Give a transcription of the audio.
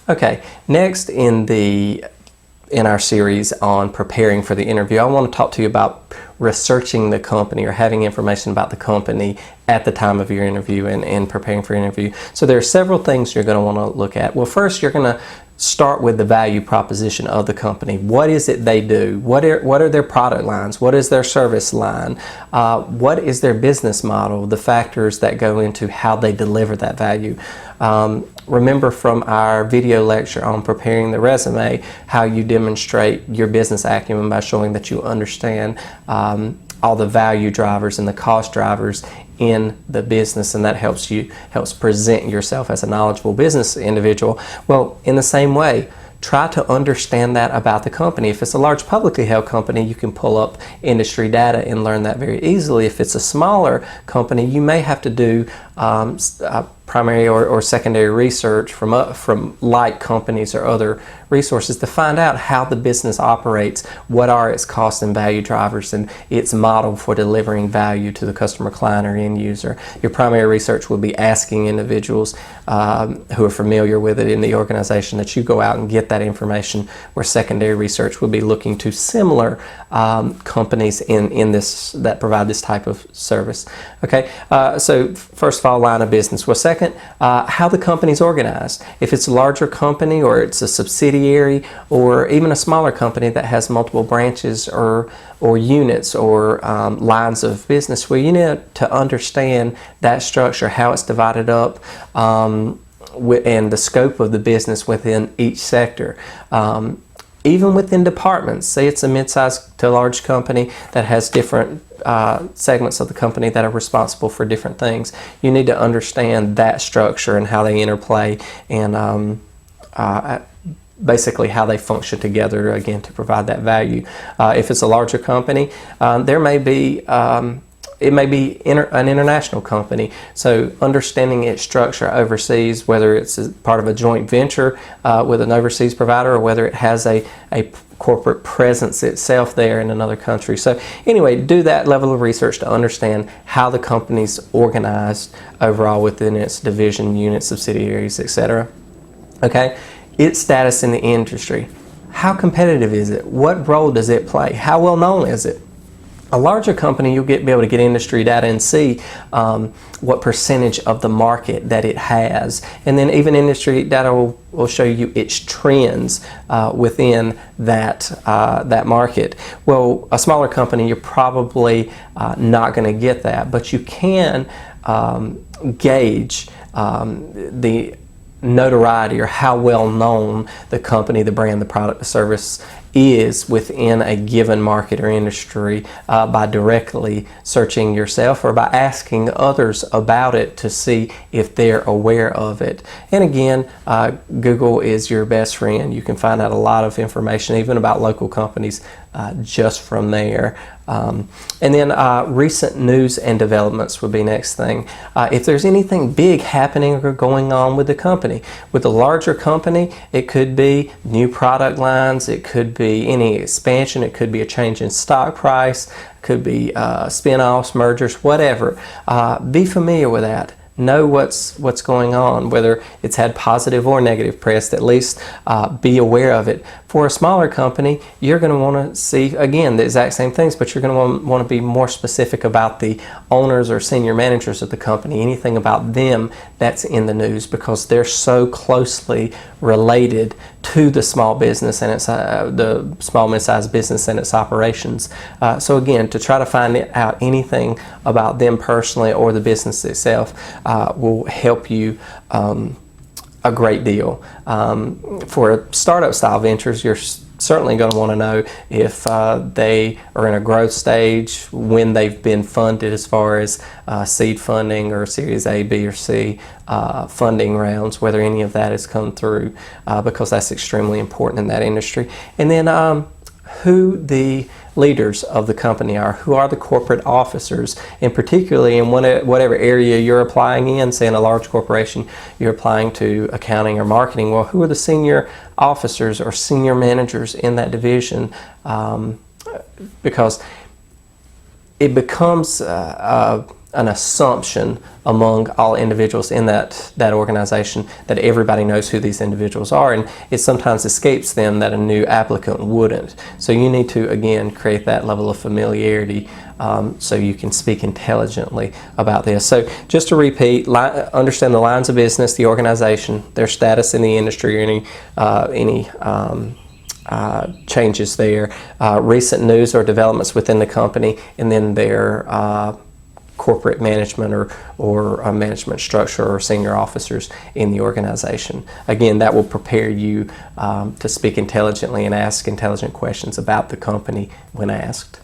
Okay, next in our series on preparing for the interview, I want to talk to you about researching the company or having information about the company at the time of your interview and preparing for your interview. So there are several things you're going to want to look at. Well, first you're going to start with the value proposition of the company. What is it they do? What are their product lines? What is their service line? What is their business model? The factors that go into how they deliver that value. Remember from our video lecture on preparing the resume how you demonstrate your business acumen by showing that you understand all the value drivers and the cost drivers in the business, and that helps present yourself as a knowledgeable business individual. Well, in the same way, try to understand that about the company. If it's a large publicly held company, you can pull up industry data and learn that very easily. If it's a smaller company, you may have to do primary or secondary research from like companies or other resources to find out how the business operates, what are its cost and value drivers, and its model for delivering value to the customer, client, or end user. Your primary research will be asking individuals who are familiar with it in the organization that you go out and get that information, where secondary research will be looking to similar companies in this that provide this type of service. Okay, so first of all, line of business. Well, second, how the company's organized. If it's a larger company or it's a subsidiary or even a smaller company that has multiple branches or units or lines of business, well, you need to understand that structure, how it's divided up, and the scope of the business within each sector. Even within departments, say it's a mid-sized to large company that has different segments of the company that are responsible for different things. You need to understand that structure and how they interplay and basically how they function together, again, to provide that value. If it's a larger company, there may be it may be an international company, so understanding its structure overseas, whether it's a part of a joint venture with an overseas provider or whether it has a corporate presence itself there in another country. So anyway, do that level of research to understand how the company's organized overall within its division, units, subsidiaries, etc. Okay, its status in the industry. How competitive is it? What role does it play? How well known is it? A larger company, you'll be able to get industry data and see what percentage of the market that it has. And then even industry data will show you its trends within that market. Well, a smaller company, you're probably not going to get that, but you can gauge the notoriety or how well known the company, the brand, the product, the service is within a given market or industry by directly searching yourself or by asking others about it to see if they're aware of it. And again, Google is your best friend. You can find out a lot of information even about local companies just from there. And then recent news and developments would be next thing. If there's anything big happening or going on with the company. With a larger company, it could be new product lines, it could be any expansion, it could be a change in stock price, it could be spin-offs, mergers, whatever. Be familiar with that. Know what's going on, whether it's had positive or negative press. At least be aware of it. For a smaller company, you're going to want to see, again, the exact same things, but you're going to want to be more specific about the owners or senior managers of the company, anything about them that's in the news, because they're so closely related to the small business and its the small mid-sized business and its operations. So again, to try to find out anything about them personally or the business itself will help you a great deal. For startup style ventures, you're certainly going to want to know if they are in a growth stage, when they've been funded as far as seed funding or Series A, B, or C funding rounds, whether any of that has come through, because that's extremely important in that industry. And then who the leaders of the company are, who are the corporate officers, and particularly in whatever area you're applying in, say in a large corporation, you're applying to accounting or marketing, well, who are the senior officers or senior managers in that division? Because it becomes an assumption among all individuals in that organization that everybody knows who these individuals are, and it sometimes escapes them that a new applicant wouldn't. So you need to, again, create that level of familiarity so you can speak intelligently about this. So just to repeat, understand the lines of business, the organization, their status in the industry, or any changes there, recent news or developments within the company, and then their corporate management or management structure or senior officers in the organization. Again, that will prepare you to speak intelligently and ask intelligent questions about the company when asked.